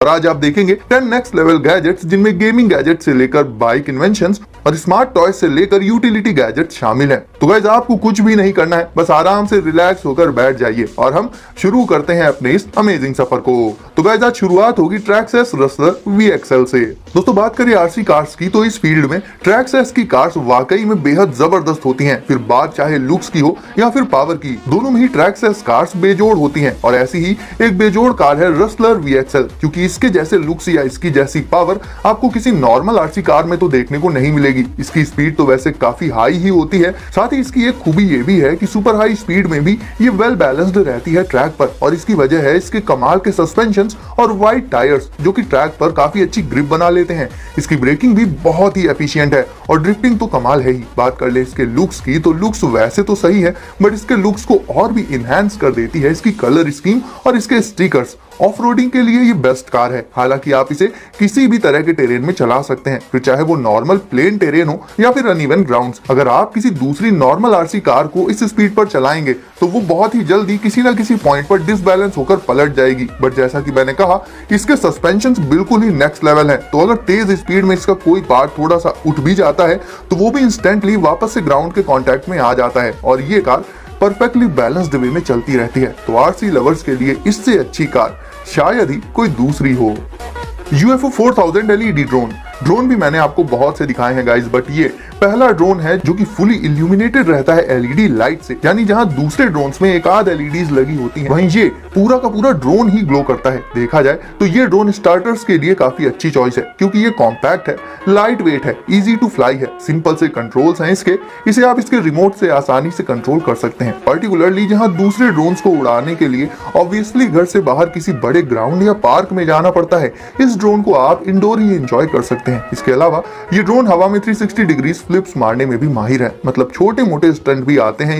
और आज आप देखेंगे 10 नेक्स्ट लेवल गैजेट्स जिनमें गेमिंग गैजेट से लेकर बाइक इन्वेंशंस और स्मार्ट टॉयज से लेकर यूटिलिटी गैजेट शामिल हैं। तो गाइस आपको कुछ भी नहीं करना है, बस आराम से रिलैक्स होकर बैठ जाइए और हम शुरू करते हैं अपने इस अमेजिंग सफर को। तो गाइस आज शुरुआत होगी ट्रैक्सएस रसलर VXL से। दोस्तों बात करें आरसी कार्स की तो इस फील्ड में ट्रैक्सएस की कार्स वाकई में बेहद जबरदस्त होती हैं। फिर बात चाहे लुक्स की हो या फिर पावर की, दोनों में ही ट्रैक्सएस कार्स बेजोड़ होती हैं। और ऐसी ही एक बेजोड़ कार है रसलर VXL, क्योंकि इसके जैसे लुक्स या इसकी जैसी पावर आपको किसी नॉर्मल आरसी कार में तो देखने को नहीं मिलेगी। इसकी स्पीड तो वैसे काफी हाई ही होती है, साथ ही इसकी एक खूबी ये भी है कि सुपर हाई स्पीड में भी ये वेल बैलेंस्ड रहती है ट्रैक पर। और इसकी वजह है इसके कमाल के सस्पेंशन और वाइड टायर्स जो कि ट्रैक पर काफी अच्छी ग्रिप बना लेते हैं। इसकी ब्रेकिंग भी बहुत ही एफिशिएंट है और ड्रिफ्टिंग तो कमाल है ही। बात कर ले इसके लुक्स की तो लुक्स वैसे तो सही है, बट इसके लुक्स को और भी इनहैंस कर देती है इसकी कलर स्कीम और इसके स्टिकर्स। ऑफ रोडिंग के लिए ये बेस्ट कार है। हालांकि आप इसे किसी भी तरह के टेरेन में चला सकते हैं, फिर चाहे वो नॉर्मल प्लेन टेरेन हो या फिर अनइवन ग्राउंड्स। अगर आप किसी दूसरी नॉर्मल आरसी कार को इस स्पीड पर चलाएंगे तो वो बहुत ही जल्दी किसी ना किसी पॉइंट पर डिसबैलेंस होकर पलट जाएगी। बट जैसा कि मैंने कहा, इसके सस्पेंशन बिल्कुल ही नेक्स्ट लेवल है। तो अगर तेज स्पीड में इसका कोई पार्ट थोड़ा सा उठ भी जाता है तो वो भी इंस्टेंटली वापस से ग्राउंड के कॉन्टेक्ट में आ जाता है और ये कार परफेक्टली बैलेंस्ड वे में चलती रहती है। तो आरसी लवर्स के लिए इससे अच्छी कार शायद ही कोई दूसरी हो। UFO 4000 LED ड्रोन भी मैंने आपको बहुत से दिखाए हैं गाइस, बट ये पहला ड्रोन है जो कि फुली इल्यूमिनेटेड रहता है LED लाइट से। यानी जहां दूसरे ड्रोन्स में एक आध LEDs लगी होती हैं, वहीं ये पूरा का पूरा ड्रोन ही ग्लो करता है। देखा जाए तो ये ड्रोन स्टार्टर्स के लिए काफी अच्छी चॉइस है, क्योंकि ये कॉम्पैक्ट है, लाइट वेट है, इजी टू फ्लाई है, सिंपल से कंट्रोल्स हैं इसके। इसे आप इसके रिमोट से आसानी से कंट्रोल कर सकते हैं। पर्टिकुलरली जहां दूसरे ड्रोन्स को उड़ाने के लिए ऑब्वियसली घर से बाहर किसी बड़े ग्राउंड या पार्क में जाना पड़ता है, इस ड्रोन को आप इंडोर ही एंजॉय कर सकते हैं। इसके अलावा ये ड्रोन हवा में 360 डिग्री फ्लिप्स मारने में भी माहिर है। मतलब छोटे मोटे स्टंट भी आते हैं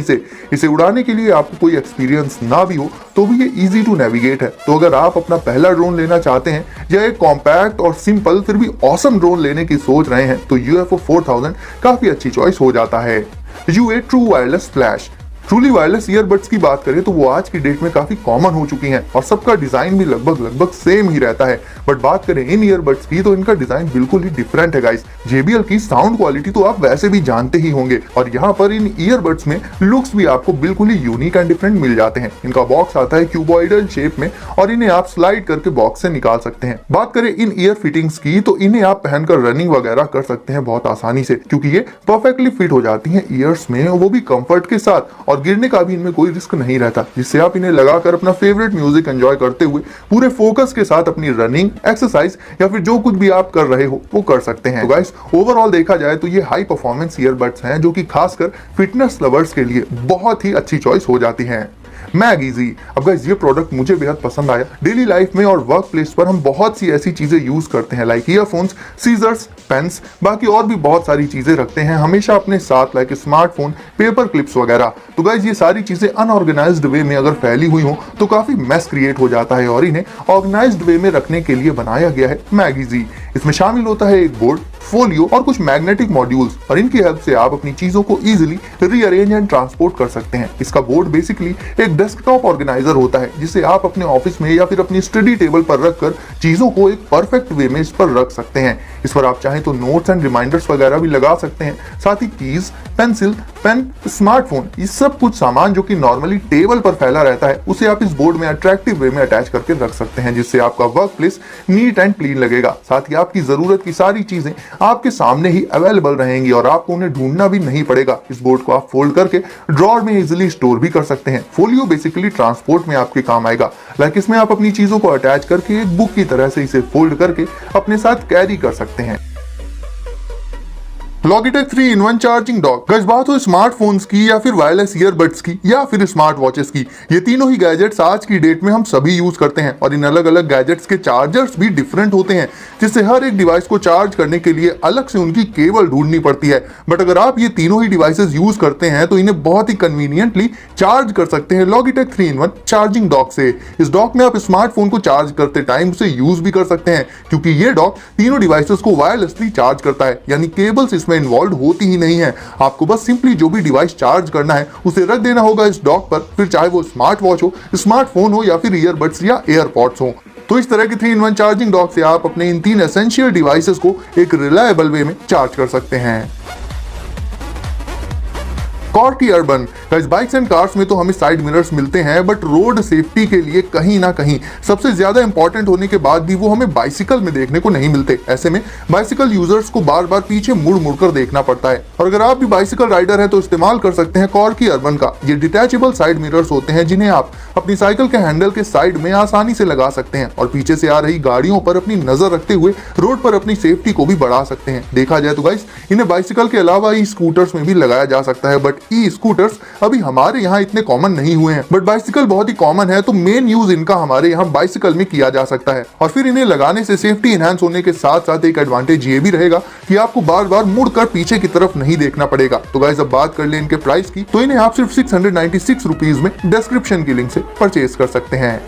इसे उड़ाने के लिए। आपको कोई एक्सपीरियंस ना भी हो तो भी ये इजी टू नेविगेट है। तो अगर आप अपना पहला ड्रोन लेना चाहते हैं या एक कॉम्पैक्ट और सिंपल फिर भी ऑसम ड्रोन लेने की सोच रहे हैं तो UFO 4000 काफी अच्छी चॉइस हो जाता है। UA true wireless flash. Truly wireless earbuds की बात करें तो वो आज की डेट में काफी कॉमन हो चुकी हैं और सबका डिजाइन भी लगभग सेम ही रहता है। बट बात करें इन ईयरबड्स की तो इनका डिजाइन बिल्कुल ही डिफरेंट है गाइस। JBL की साउंड क्वालिटी तो आप वैसे भी जानते ही होंगे और यहाँ पर इन ईयरबड्स में लुक्स भी आपको बिल्कुल ही यूनिक एंड डिफरेंट मिल जाते हैं। इनका बॉक्स आता है क्यूबॉइडल शेप में और इन्हें आप स्लाइड करके बॉक्स से निकाल सकते हैं। बात करें इन ईयर फिटिंग्स की तो इन्हें आप पहनकर रनिंग वगैरह कर सकते हैं बहुत आसानी से, क्योंकि ये परफेक्टली फिट हो जाती है ईयर्स में, वो भी कंफर्ट के साथ। और गिरने का भी इनमें कोई रिस्क नहीं रहता, जिससे आप इन्हें लगाकर अपना फेवरेट म्यूजिक एंजॉय करते हुए पूरे फोकस के साथ अपनी रनिंग, एक्सरसाइज या फिर जो कुछ भी आप कर रहे हो वो कर सकते हैं। तो गाइस ओवरऑल देखा जाए तो ये हाई परफॉर्मेंस ईयरबड्स हैं जो कि खासकर फिटनेस लवर्स के लिए बहुत ही अच्छी चॉइस हो जाती हैं। मैग इजी। अब गाइस ये प्रोडक्ट मुझे बेहद पसंद आया। डेली लाइफ में और वर्क प्लेस पर हम बहुत सी ऐसी चीजें यूज करते हैं, लाइक ईयरफोन्स, सीजर्स, पेन्स, बाकी और भी बहुत सारी चीजें रखते हैं हमेशा अपने साथ, लाइक स्मार्टफोन, पेपर क्लिप्स वगैरह। तो गाइस ये सारी चीजें अनऑर्गेनाइज्ड वे में अगर फैली हुई हो तो काफी मेस क्रिएट हो जाता है और इन्हें ऑर्गेनाइज्ड वे में रखने के लिए बनाया गया है मैग इजी। इसमें शामिल होता है एक बोर्ड, फोलियो और कुछ मैग्नेटिक मॉड्यूल्स और इनकी हेल्प से आप अपनी चीजों को इजीली रीअरेंज एंड ट्रांसपोर्ट कर सकते हैं। इसका बोर्ड बेसिकली एक डेस्कटॉप ऑर्गेनाइजर होता है जिसे आप अपने ऑफिस में या फिर अपनी स्टडी टेबल पर रखकर चीजों को एक परफेक्ट वे में इस पर रख सकते हैं। इस पर आप चाहें तो नोट्स एंड रिमाइंडर्स वगैरह भी लगा सकते हैं। साथ ही कीज, पेंसिल, पेन, स्मार्टफोन, ये सब कुछ सामान जो कि नॉर्मली टेबल पर फैला रहता है उसे आप इस बोर्ड में अट्रैक्टिव वे में अटैच करके रख सकते हैं, जिससे आपका work place neat and clean लगेगा। साथ ही आपकी जरूरत की सारी चीजें आपके सामने ही अवेलेबल रहेंगी और आपको उन्हें ढूंढना भी नहीं पड़ेगा। इस बोर्ड को आप फोल्ड करके ड्रॉअर में इजीली स्टोर भी कर सकते हैं। फोलियो बेसिकली ट्रांसपोर्ट में आपके काम आएगा, लाइक इसमें आप अपनी चीजों को अटैच करके एक बुक की तरह से इसे फोल्ड करके अपने साथ कैरी कर सकते हैं। Logitech 3-in-1 charging dock. Guys बात हो स्मार्टफोन्स की या फिर वायरलेस ईयरबड्स की या फिर स्मार्ट वॉचेस की, ये तीनों ही गैजेट्स आज की डेट में हम सभी यूज करते हैं और इन अलग अलग गैजेट्स के चार्जर्स भी डिफरेंट होते हैं, जिससे हर एक डिवाइस को चार्ज करने के लिए अलग से उनकी केबल ढूंढनी पड़ती है। बट अगर आप ये तीनों ही डिवाइसेस यूज करते हैं तो इन्हें बहुत ही कन्वीनियंटली चार्ज कर सकते हैं Logitech 3-in-1 चार्जिंग डॉक से। इस डॉक में आप स्मार्टफोन को चार्ज करते टाइम उसे यूज भी कर सकते हैं, क्योंकि ये डॉक तीनों डिवाइसेस को वायरलेसली चार्ज करता है, यानी केबल्स इसमें इन्वॉल्व होती ही नहीं है। आपको बस सिंपली जो भी डिवाइस चार्ज करना है उसे रख देना होगा इस डॉक पर, फिर चाहे वो स्मार्ट वॉच हो, स्मार्टफोन हो या फिर ईयरबड्स या एयरपॉड्स हो। तो इस तरह के 3-in-1 चार्जिंग डॉक से आप अपने इन 3 एसेंशियल डिवाइसेस को एक रिलायबल वे में चार्ज कर सकते हैं। Corky urban guys, bikes and cars में तो हमें साइड मिरर्स मिलते हैं, बट रोड सेफ्टी के लिए कहीं ना कहीं सबसे ज्यादा इंपॉर्टेंट होने के बाद भी वो हमें बाइसिकल में देखने को नहीं मिलते। ऐसे में बाइसिकल यूजर्स को बार बार पीछे मुड़ मुड़ कर देखना पड़ता है। और अगर आप भी बाइसिकल राइडर हैं तो इस्तेमाल कर सकते हैं कॉर्की अर्बन का। ये डिटैचेबल साइड मिरर्स होते हैं जिन्हें आप अपनी साइकिल के हैंडल के साइड में आसानी से लगा सकते हैं और पीछे से आ रही गाड़ियों पर अपनी नजर रखते हुए रोड पर अपनी सेफ्टी को भी बढ़ा सकते हैं। देखा जाए तो गाइस, इन्हें बाइसिकल के अलावा ई स्कूटर्स में भी लगाया जा सकता है, बट ई स्कूटर्स अभी हमारे यहाँ इतने कॉमन नहीं हुए हैं। बट बाइसिकल बहुत ही कॉमन है, तो मेन यूज इनका हमारे यहाँ बाइसिकल में किया जा सकता है। और फिर इन्हें लगाने से सेफ्टी एनहांस होने के साथ साथ एक एडवांटेज ये भी रहेगा कि आपको बार बार मुड़कर पीछे की तरफ नहीं देखना पड़ेगा। तो गाइस, अब बात कर ले इनके प्राइस की, तो इन्हें आप सिर्फ 696 रुपीज में डिस्क्रिप्शन की लिंक से परचेज कर सकते हैं।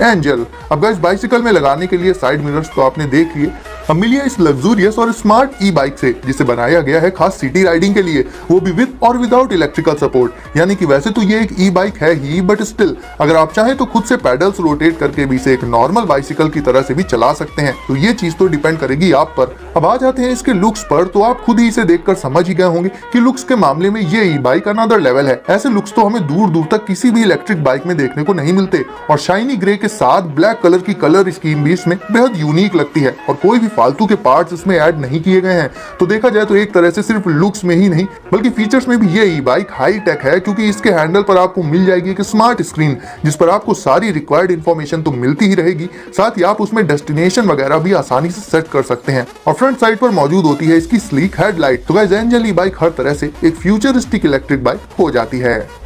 एंजल, अब गाइस बाइसिकल में लगाने के लिए साइड मिरर्स तो आपने देख लिए, अब मिलिए इस लग्जूरियस और स्मार्ट ई बाइक से जिसे बनाया गया है खास सिटी राइडिंग के लिए, वो भी विद और विदाउट इलेक्ट्रिकल सपोर्ट। यानी कि वैसे तो ये एक ई बाइक है ही, बट स्टिल अगर आप चाहें तो खुद से पैडल्स रोटेट करके भी इसे एक नॉर्मल बाइसिकल की तरह से भी चला सकते हैं। तो ये चीज तो डिपेंड करेगी आप पर। अब आ जाते हैं इसके लुक्स पर, तो आप खुद ही इसे देखकर समझ ही गए होंगे कि लुक्स के मामले में ये ई बाइक अनदर लेवल है। ऐसे लुक्स तो हमें दूर दूर तक किसी भी इलेक्ट्रिक बाइक में देखने को नहीं मिलते। और शाइनी ग्रे के साथ ब्लैक कलर की कलर स्कीम भी इसमें बेहद यूनिक लगती है और कोई भी फालतू के पार्ट्स इसमें ऐड नहीं किए गए हैं। तो देखा जाए तो एक तरह से सिर्फ लुक्स में ही नहीं बल्कि फीचर्स में भी ये ई बाइक हाई टेक है, क्योंकि इसके हैंडल पर आपको मिल जाएगी एक स्मार्ट स्क्रीन जिस पर आपको सारी रिक्वायर्ड इंफॉर्मेशन तो मिलती ही रहेगी, साथ ही आप उसमें डेस्टिनेशन वगैरह भी आसानी से सेट कर सकते हैं। और फ्रंट साइड पर मौजूद होती है इसकी स्लीक हेडलाइट। तो गाइस, एंजल ई बाइक हर तरह से एक फ्यूचरिस्टिक इलेक्ट्रिक बाइक हो जाती है।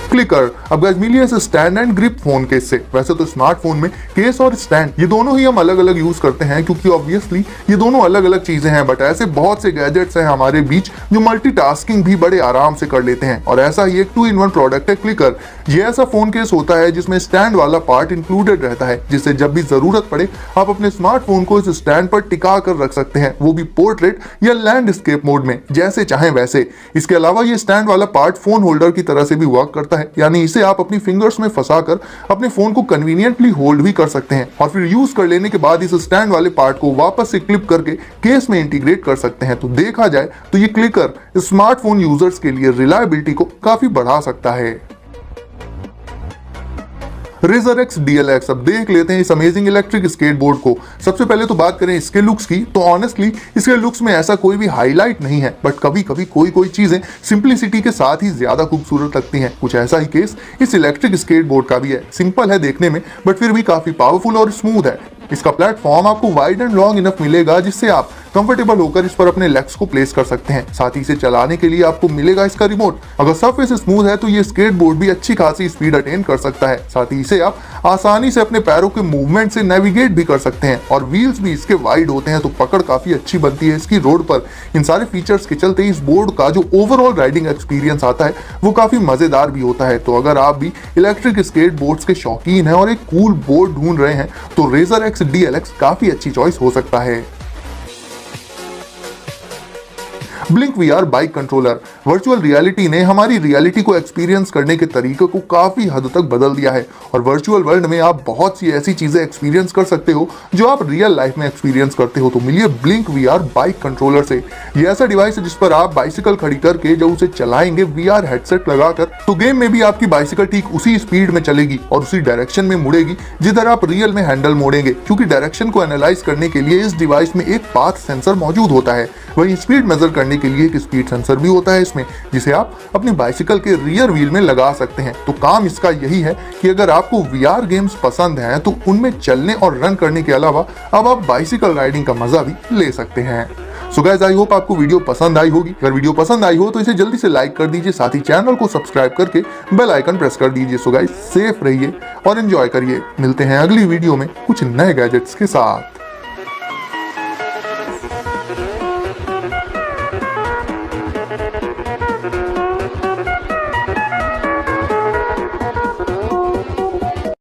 क्लिकर, अब गाइस मिलिए इस stand and grip phone case से। वैसे तो स्मार्टफोन में केस और स्टैंड ये दोनों ही हम अलग अलग यूज करते हैं, क्योंकि ऑब्वियसली ये दोनों अलग अलग चीजें हैं, बट ऐसे बहुत से गैजेट्स हैं हमारे बीच जो मल्टीटास्किंग भी बड़े आराम से कर लेते हैं। और ऐसा ही एक 2-in-1 प्रोडक्ट है क्लिकर। ये ऐसा फोन केस होता है जिसमें स्टैंड वाला पार्ट इंक्लूडेड रहता है, जिससे जब भी जरूरत पड़े आप अपने स्मार्टफोन को इस स्टैंड पर टिका कर रख सकते हैं, वो भी पोर्ट्रेट या लैंडस्केप मोड में, जैसे चाहें वैसे। इसके अलावा ये स्टैंड वाला पार्ट फोन होल्डर की तरह से भी वर्क करता है, यानी इसे आप अपनी फिंगर्स में फंसाकर अपने फोन को कन्वीनियंटली होल्ड भी कर सकते हैं और फिर यूज कर लेने के बाद इस स्टैंड वाले पार्ट को वापस से क्लिप करके केस में इंटीग्रेट कर सकते हैं। तो देखा जाए तो ये क्लिकर स्मार्टफोन यूजर्स के लिए रिलायबिलिटी को काफी बढ़ा सकता है। रेजर एक्स DLX, अब देख लेते हैं इस अमेजिंग इलेक्ट्रिक स्केटबोर्ड को। सबसे पहले तो बात करें इसके लुक्स की, तो ऑनेस्टली इसके लुक्स में ऐसा कोई भी हाईलाइट नहीं है, बट कभी कभी कोई चीजें सिंपलिसिटी के साथ ही ज्यादा खूबसूरत लगती हैं। कुछ ऐसा ही केस इस इलेक्ट्रिक स्केटबोर्ड का भी है। सिंपल है देखने में, बट फिर भी काफी पावरफुल और स्मूथ है। इसका प्लेटफॉर्म आपको वाइड एंड लॉन्ग इनफ मिलेगा जिससे आप कंफर्टेबल होकर इस पर अपने लेग्स को प्लेस कर सकते हैं। साथ ही इसे चलाने के लिए आपको मिलेगा इसका रिमोट। अगर सरफेस स्मूथ है तो ये स्केटबोर्ड भी अच्छी खासी स्पीड अटेन कर सकता है। साथ ही इसे आप आसानी से अपने पैरों के मूवमेंट से नेविगेट भी कर सकते हैं और व्हील्स भी इसके वाइड होते हैं, तो पकड़ काफी अच्छी बनती है इसकी रोड पर। इन सारे फीचर्स के चलते इस बोर्ड का जो ओवरऑल राइडिंग एक्सपीरियंस आता है वो काफी मजेदार भी होता है। तो अगर आप भी इलेक्ट्रिक स्केटबोर्ड्स के शौकीन हैं और एक कूल बोर्ड ढूंढ रहे हैं तो रेजर एक्स DLX काफी अच्छी चॉइस हो सकता है। Blink VR bike controller, virtual reality ने हमारी रियलिटी को एक्सपीरियंस करने के तरीके को काफी हद तक बदल दिया है और वर्चुअल वर्ल्ड में आप बहुत सी ऐसी चीजें एक्सपीरियंस कर सकते हो जो आप रियल लाइफ में एक्सपीरियंस करते हो। तो मिलिए ब्लिंक VR बाइक कंट्रोलर से। ये ऐसा डिवाइस है जिस पर आप बाइसिकल खड़ी करके जब उसे चलाएंगे VR हेडसेट लगाकर, तो गेम में भी आपकी बाइसिकल ठीक उसी स्पीड में चलेगी और उसी डायरेक्शन में मुड़ेगी जिधर आप रियल में हैंडल मोड़ेंगे, क्योंकि डायरेक्शन को एनालाइज करने के लिए इस डिवाइस में एक पाथ सेंसर मौजूद होता है। वहीं स्पीड मेजर करने के लिए एक स्पीड सेंसर भी होता है इसमें, जिसे आप अपनी बाइसिकल के रियर व्हील में लगा सकते हैं। तो काम इसका यही है कि अगर आपको VR गेम्स पसंद हैं तो उनमें चलने और रन करने के अलावा अब आप बाइसिकल राइडिंग का मजा भी ले सकते हैं। सो गाइस, आई होप आपको वीडियो पसंद आई होगी। अगर वीडियो पसंद आई हो तो इसे जल्दी से लाइक कर दीजिए, साथ ही चैनल को सब्सक्राइब करके बेल आइकन प्रेस कर दीजिए। सो गाइस, सेफ रहिए और एंजॉय करिए। मिलते हैं अगली वीडियो में कुछ नए गैजेट्स के साथ।